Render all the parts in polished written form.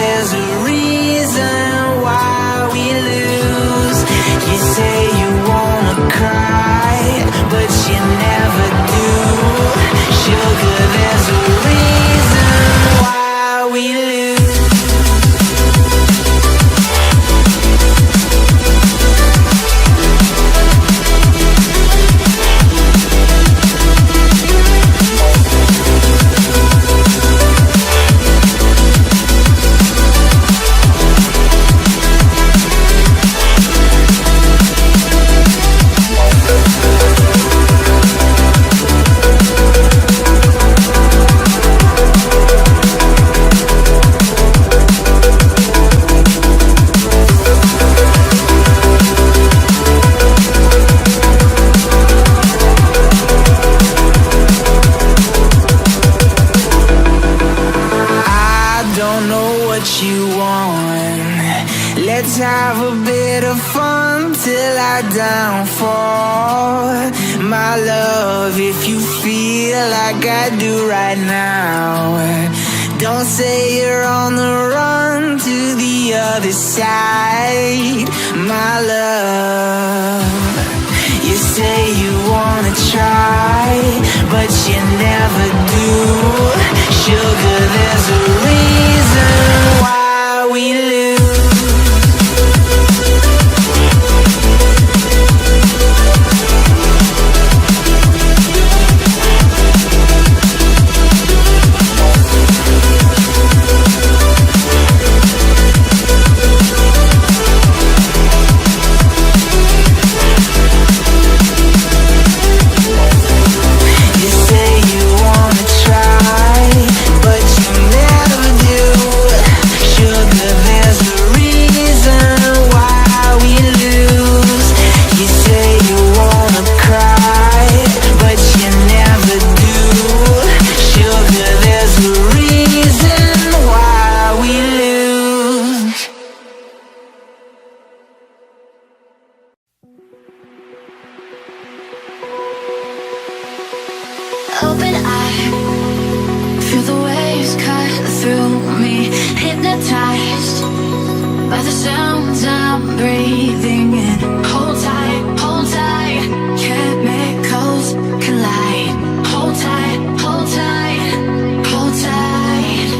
there's a reason why we lose. You say you wanna cry, but you never do. Sugar, there's a reason why we lose. Let's have a bit of fun till I downfall. My love, if you feel like I do right now, don't say you're on the run to the other side. My love, you say you wanna try, but you never do. Sugar, there's a reason why we lose. Open eye, feel the waves cut through me. Hypnotized by the sounds I'm breathing in. Hold tight, chemicals collide. Hold tight, hold tight, hold tight.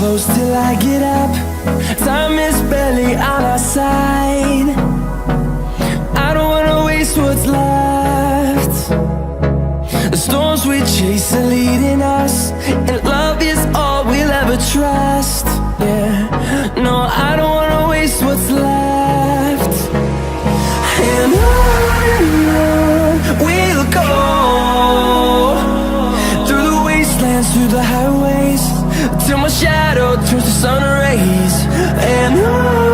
close till I get up. Time is barely on our side. I don't wanna waste what's left. The storms we chase are leading us, and love is all we'll ever trust. Yeah, no, I don't wanna waste what's left. And on we'll go, through the wastelands, through the highways, till my shadow turns to sun rays. And on